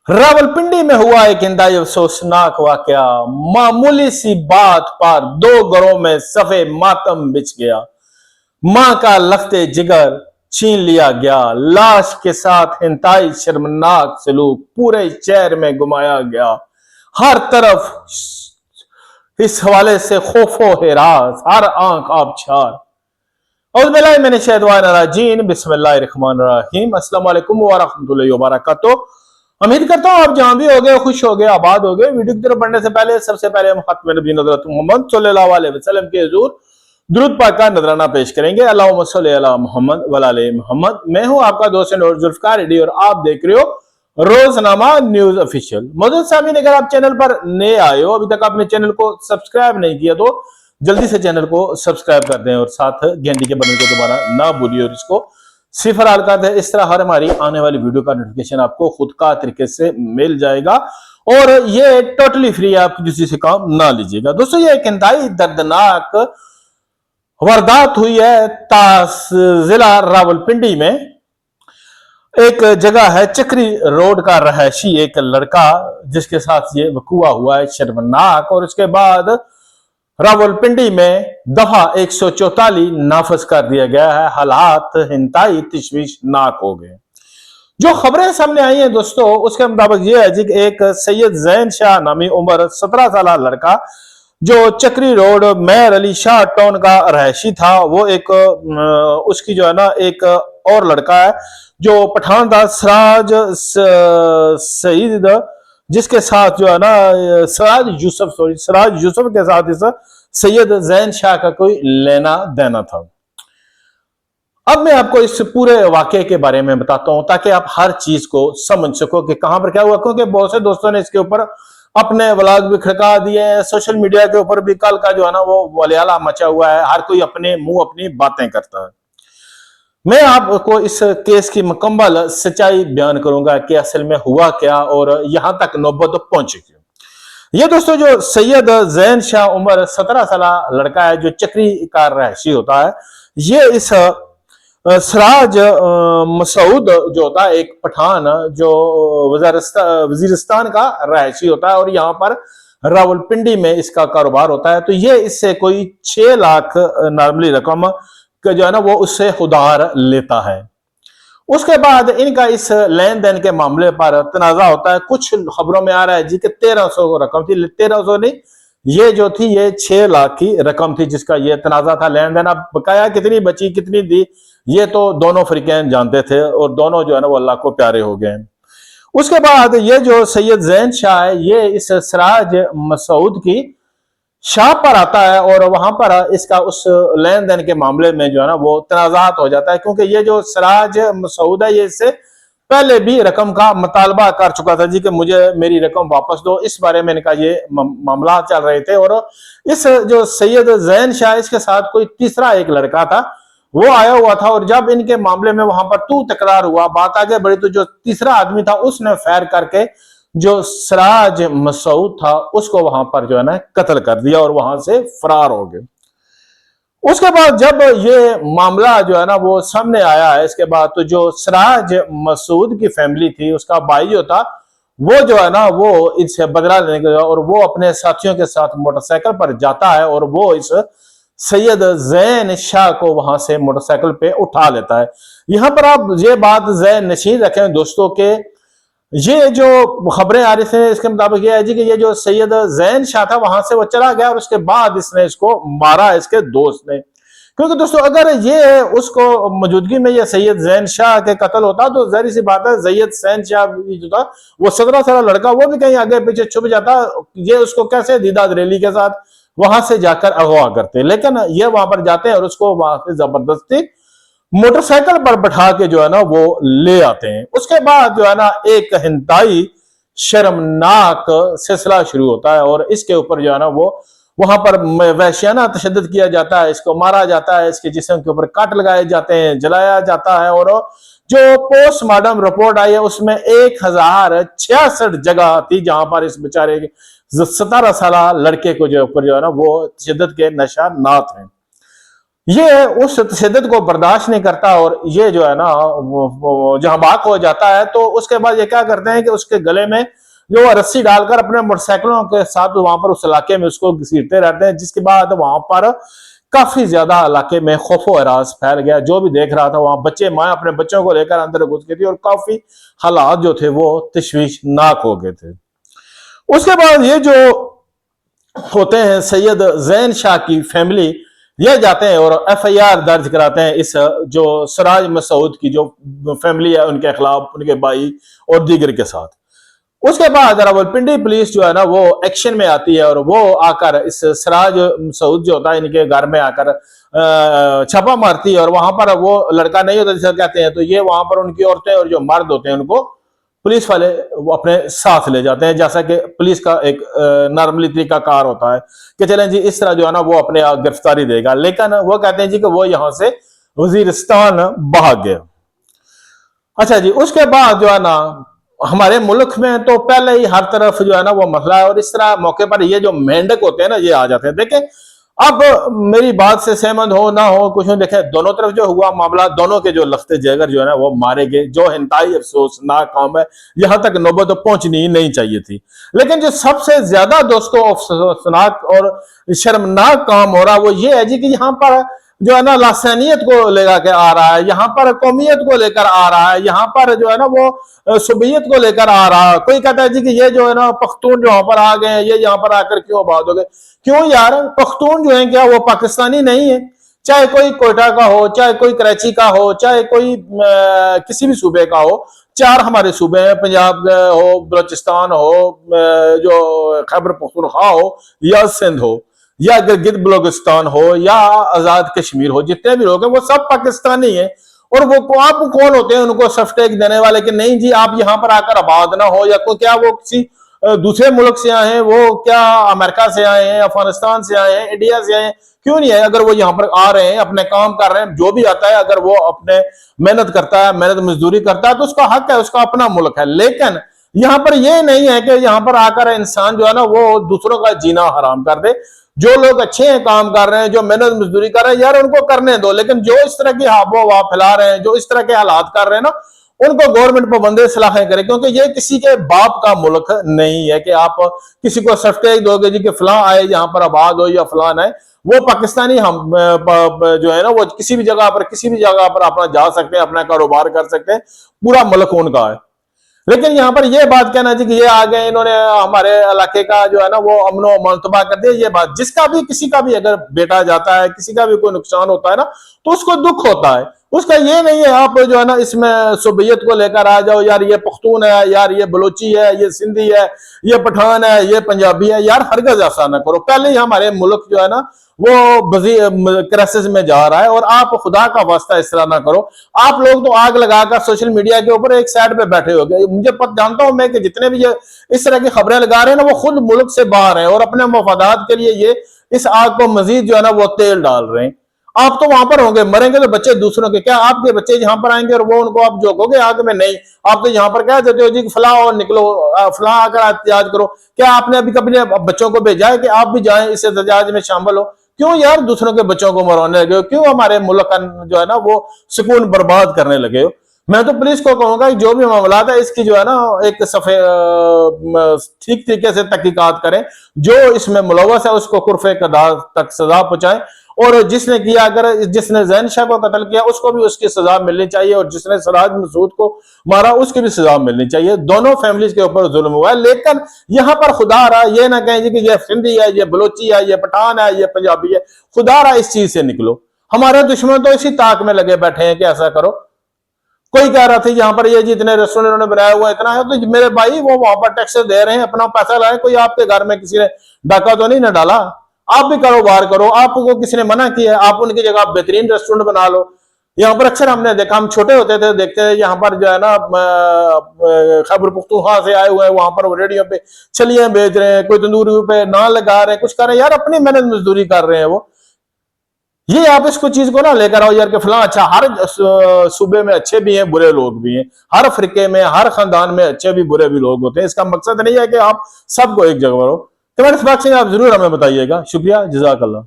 रावलपिंडी में हुआ एक इंतहाई अफसोसनाक वाकया। मामूली सी बात पर दो घरों में सफे मातम बिछ गया। मां का लखते जिगर छीन लिया गया। लाश के साथ इंतहाई शर्मनाक सलूक पूरे शहर में घुमाया गया। हर तरफ इस हवाले से खौफो हिरास, हर आंख आबशार। मैंने शहदवाजीन बिस्मिल्लाहिर्रहमानिर्रहीम। अस्सलाम वालेकुम वरहमतुल्लाहि वबरकातुहू। उम्मीद करता हूँ आप जहां भी हो गए, खुश हो गए, आबाद हो गए। वीडियो की तरफ बढ़ने से पहले सबसे पहले हम खत्म नबी हज़रत मोहम्मद सल्लल्लाहु अलैहि वसल्लम के हुजूर दुरूद पाक का नजराना पेश करेंगे। अल्लाहुम्मा सल्ली अला मोहम्मद व अला मोहम्मद। मैं हूं आपका दोस्त जुल्फकार रेड्डी और आप देख रहे हो रोजनामा न्यूज ऑफिशियल। मौजूद सामीन, अगर आप चैनल पर नए आए हो, अभी तक आपने चैनल को सब्सक्राइब नहीं किया तो जल्दी से चैनल को सब्सक्राइब कर दें और साथ घंटी के बटन को दोबारा ना भूलिए और इसको सिफर हाल कर दे। इस तरह हर हमारी आने वाली वीडियो का नोटिफिकेशन आपको खुद का तरीके से मिल जाएगा और ये टोटली फ्री है, आप किसी से काम ना लीजिएगा। दोस्तों, ये एक इंतहाई दर्दनाक वारदात हुई है जिला रावलपिंडी में। एक जगह है चक्री रोड का रहायशी एक लड़का जिसके साथ ये वकूआ हुआ है शर्मनाक, और उसके बाद रावलपिंडी में दफा 144 नाफज कर दिया गया है। हालात इंतहाई तशवीशनाक हो गए। जो खबरें सामने आई हैं दोस्तों, उसके मुताबिक यह है जी कि एक सैयद जैन शाह नामी उम्र 17 साल लड़का जो चक्री रोड मेहर अली शाह टाउन का रहायशी था, वो एक उसकी जो है ना एक और लड़का है जो पठान था, सराज सईद, जिसके साथ जो है ना सराज यूसुफ के साथ इस सैयद जैन शाह का कोई लेना देना था। अब मैं आपको इस पूरे वाकये के बारे में बताता हूं ताकि आप हर चीज को समझ सको कि कहां पर क्या हुआ, क्योंकि बहुत से दोस्तों ने इसके ऊपर अपने व्लॉग भी खड़का दिए हैं। सोशल मीडिया के ऊपर भी कल का जो है ना वो वलियाला मचा हुआ है। हर कोई अपने मुंह अपनी बातें करता है। मैं आपको इस केस की मुकम्मल सच्चाई बयान करूंगा कि असल में हुआ क्या और यहां तक नौबत पहुंची क्यों। ये दोस्तों, जो सैयद जैन शाह उम्र 17 साल लड़का है जो चक्री का रहायशी होता है, ये इस सराज मसूद जो होता है एक पठान जो वजीरिस्तान का रहायशी होता है और यहाँ पर रावलपिंडी में इसका कारोबार होता है। तो ये इससे कोई 6 लाख नॉर्मली रकम जो है ना वो उससे उधार लेता है। उसके बाद इनका इस लेन देन के मामले पर तनाजा होता है। कुछ खबरों में आ रहा है जी कि 1300 रकम थी, 1300 नहीं, ये जो थी ये 6 लाख की रकम थी जिसका ये तनाजा था लेन देन। अब बकाया कितनी बची कितनी दी ये तो दोनों फरीकैन जानते थे और दोनों जो है ना वो अल्लाह को प्यारे हो गए। उसके बाद ये जो सैयद जैन शाह है ये इस सराज मसूद की शाह पर आता है और वहां पर इसका उस लेन देन के मामले में जो है ना वो तनाजात हो जाता है, क्योंकि ये जो सराज मसूद है ये इससे पहले भी रकम का मुतालबा कर चुका था जी कि मुझे मेरी रकम वापस दो। इस बारे में इनका ये मामला चल रहे थे और इस जो सैयद जैन शाह इसके साथ कोई तीसरा एक लड़का था वो आया हुआ था और जब इनके मामले में वहां पर तू तकरार हुआ, बात आगे बढ़ी, तो जो तीसरा आदमी था उसने फायर करके जो सराज मसूद था उसको वहां पर जो है ना कत्ल कर दिया और वहां से फरार हो गए। उसके बाद जब ये मामला जो है ना वो सामने आया है, इसके बाद तो जो सराज मसूद की फैमिली थी उसका भाई जो था वो जो है ना वो इससे बदला लेने के और वो अपने साथियों के साथ मोटरसाइकिल पर जाता है और वो इस सैयद जैन शाह को वहां से मोटरसाइकिल पे उठा लेता है। यहां पर आप ये बात जैन नशीन रखें दोस्तों के ये जो खबरें आ रही थी इसके मुताबिक ये है जी कि ये जो सैयद जैन शाह था वहां से वो चला गया और उसके बाद इसने इसको मारा इसके दोस्त ने। क्योंकि दोस्तों अगर ये उसको मौजूदगी में ये सैयद जैन शाह के कत्ल होता तो जाहिर सी बात है सैयद जैन शाह जो था वो 17 साल लड़का वो भी कहीं आगे पीछे छुप जाता, ये उसको कैसे दीदा दरेली के साथ वहां से जाकर अगवा करते। लेकिन ये वहां पर जाते हैं और उसको वहां से जबरदस्ती मोटरसाइकिल पर बैठा के जो है ना वो ले आते हैं। उसके बाद जो है ना एक इंतहाई शर्मनाक सिलसिला शुरू होता है और इसके ऊपर जो है ना वो वहां पर वहशियाना तशद्दुद किया जाता है, इसको मारा जाता है, इसके जिस्म के ऊपर काट लगाए जाते हैं, जलाया जाता है। और जो पोस्टमार्टम रिपोर्ट आई है उसमें 1066 जगह थी जहां पर इस बेचारे 17 साल लड़के को जो ऊपर जो है ना वो तशद्दुद के निशानात हैं। ये उस तशद्दुद को बर्दाश्त नहीं करता और ये जो है ना वो जहां बाक हो जाता है, तो उसके बाद ये क्या करते हैं कि उसके गले में जो रस्सी डालकर अपने मोटरसाइकिलों के साथ वहां पर उस इलाके में उसको घसीटते रहते हैं, जिसके बाद वहां पर काफी ज्यादा इलाके में खौफो हरास फैल गया। जो भी देख रहा था वहां बच्चे माँ अपने बच्चों को लेकर अंदर घुस गई थी और काफी हालात जो थे वो तशवीशनाक हो गए थे। उसके बाद ये जो होते हैं सैयद जैन शाह की फैमिली, ये जाते हैं और एफआईआर दर्ज कराते हैं इस जो सराज मसूद की जो फैमिली है उनके खिलाफ, उनके भाई और दीगर के साथ। उसके बाद रावलपिंडी पुलिस जो है ना वो एक्शन में आती है और वो आकर इस सराज मसूद जो होता है इनके घर में आकर छापा मारती है और वहां पर वो लड़का नहीं होता जिसे कहते हैं, तो ये वहां पर उनकी औरतें और जो मर्द होते हैं उनको पुलिस वाले वो अपने साथ ले जाते हैं, जैसा कि पुलिस का एक नॉर्मली तरीका कार होता है कि चलें जी इस तरह जो है ना वो अपने गिरफ्तारी देगा, लेकिन वो कहते हैं जी कि वो यहां से वजीरिस्तान भाग गया। अच्छा जी, उसके बाद जो है ना हमारे मुल्क में तो पहले ही हर तरफ जो है ना वो मसला है और इस तरह मौके पर ये जो मेंढक होते हैं ना ये आ जाते हैं। देखें, अब मेरी बात से सहमत हो ना हो कुछ नहीं, देखें दोनों तरफ जो हुआ मामला, दोनों के जो लख्ते जिगर जो है ना वो मारे गए, जो इंतहाई अफसोसनाक काम है, यहां तक नौबत तो पहुंचनी ही नहीं चाहिए थी। लेकिन जो सबसे ज्यादा दोस्तों अफसोसनाक और शर्मनाक काम हो रहा वो ये है जी कि यहाँ पर जो है ना लासानियत को लेकर के आ रहा है, यहाँ पर कौमियत को लेकर आ रहा है, यहाँ पर जो है ना वो सुबियत को लेकर आ रहा है। कोई कहता है जी कि ये जो है ना पख्तून जो यहाँ पर आ गए हैं, ये यहाँ पर आकर क्यों आबाद हो गए? क्यों यार, पख्तून जो है क्या वो पाकिस्तानी नहीं है? चाहे कोई कोयटा का हो, चाहे कोई कराची का हो, चाहे कोई किसी भी सूबे का हो, चार हमारे सूबे हैं, पंजाब हो, बलोचिस्तान हो, जो खैबर पख्तूनख्वा हो या सिंध हो या गिलगित बल्तिस्तान हो या आजाद कश्मीर हो, जितने भी लोग हैं वो सब पाकिस्तानी हैं। और वो आप कौन होते हैं उनको सफ्टेक देने वाले कि नहीं जी आप यहां पर आकर आबाद ना हो, या कोई क्या वो किसी दूसरे मुल्क से आए हैं, वो क्या अमेरिका से आए हैं, अफगानिस्तान से आए हैं, इंडिया से आए हैं? क्यों नहीं है? अगर वो यहाँ पर आ रहे हैं, अपने काम कर रहे हैं, जो भी आता है, अगर वो अपने मेहनत करता है, मेहनत मजदूरी करता है तो उसका हक है, उसका अपना मुल्क है। लेकिन यहाँ पर ये नहीं है कि यहाँ पर आकर इंसान जो है ना वो दूसरों का जीना हराम कर दे। जो लोग अच्छे हैं, काम कर रहे हैं, जो मेहनत मजदूरी कर रहे हैं, यार उनको करने दो। लेकिन जो इस तरह की हाबो हवा फैला रहे हैं, जो इस तरह के हालात कर रहे हैं ना, उनको गवर्नमेंट पाबंदी सलाहें करे, क्योंकि ये किसी के बाप का मुल्क नहीं है कि आप किसी को सर्टिफिकेट दोगे जी कि फलां आए यहाँ पर आबाद हो या फलान आए। वो पाकिस्तानी हम जो है ना वो किसी भी जगह पर अपना जा सकते हैं, अपना कारोबार कर सकते हैं, पूरा मुल्क उनका है। लेकिन यहाँ पर यह बात कहना जी कि ये आ गए, इन्होंने हमारे इलाके का जो है ना वो अमनो अमान तबाह कर दिया, ये बात जिसका भी किसी का भी अगर बेटा जाता है, किसी का भी कोई नुकसान होता है ना तो उसको दुख होता है। उसका ये नहीं है आप जो है ना इसमें सुबियत को लेकर आ जाओ, यार ये पख्तून है, यार ये बलोची है, ये सिंधी है, ये पठान है, ये पंजाबी है। यार हरगज ऐसा ना करो। पहले ही हमारे मुल्क जो है ना वो क्राइसिस में जा रहा है और आप खुदा का वास्ता इस तरह ना करो। आप लोग तो आग लगाकर सोशल मीडिया के ऊपर एक साइड पे बैठे हो गए। मुझे जानता हूं मैं कि जितने भी ये इस तरह की खबरें लगा रहे हैं ना वो खुद मुल्क से बाहर हैं और अपने मफादात के लिए ये इस आग को मजीद जो है ना वो तेल डाल रहे हैं। आप तो वहां पर होंगे, मरेंगे तो बच्चे दूसरों के, क्या आपके बच्चे यहाँ पर आएंगे और वो उनको आप जोकोगे आग में? नहीं, आप तो यहाँ पर कह देते हो जी फलां और निकलो, फलां आकर एहतियात करो। क्या आपने अभी कभी बच्चों को भेजा है कि आप भी जाएं इस एहतजाज में शामिल हो? क्यों यार दूसरों के बच्चों को मरवाने लगे हो? क्यों हमारे मुल्क का जो है ना वो सुकून बर्बाद करने लगे हो? मैं तो पुलिस को कहूंगा कि जो भी मामला है इसकी जो है ना एक सफे ठीक तरीके से तहकीकात करें, जो इसमें मुलव्वस है उसको कुर्फे कदा तक सजा पहुंचाएं, और जिसने किया, अगर जिसने जैन शाह को कत्ल किया उसको भी उसकी सजा मिलनी चाहिए, और जिसने सराज मसूद को मारा उसकी भी सजा मिलनी चाहिए। दोनों फैमिलीज के ऊपर जुल्म हुआ है। लेकिन यहां पर खुदा रहा ये ना कहें कि ये सिंधी है, ये बलोची है, ये पठान है, ये पंजाबी है। खुदा रहा इस चीज से निकलो। हमारे दुश्मन तो इसी ताक में लगे बैठे हैं कि ऐसा करो। कोई कह रहा था यहाँ पर ये जितने रेस्टोरेंट ने बनाया हुआ इतना है, तो मेरे भाई वो वहां पर टैक्स दे रहे हैं, अपना पैसा लाए। कोई आपके घर में किसी ने डाका तो नहीं ना डाला? आप भी कारोबार करो, आपको किसी ने मना किया? आप उनकी जगह बेहतरीन रेस्टोरेंट बना लो। यहाँ पर अक्सर हमने देखा, हम छोटे होते थे देखते थे, यहाँ पर जो है ना खैबर पख्तूनख्वा से आए हुए हैं, वहां पर वो रेडियो पे छलियां बेच रहे हैं, कोई तंदूरी पे नान लगा रहे हैं, कुछ कर रहे हैं। यार अपनी मेहनत मजदूरी कर रहे हैं वो। ये आप इसको चीज को ना लेकर आओ यार कि फलां अच्छा। हर सूबे में अच्छे भी हैं, बुरे लोग भी हैं। हर फिरके में, हर खानदान में अच्छे भी बुरे भी लोग होते हैं। इसका मकसद नहीं है कि आप सबको एक जगह करो। कमेंट्स बॉक्स में आप जरूर हमें बताइएगा। शुक्रिया, जज़ाकल्लाह।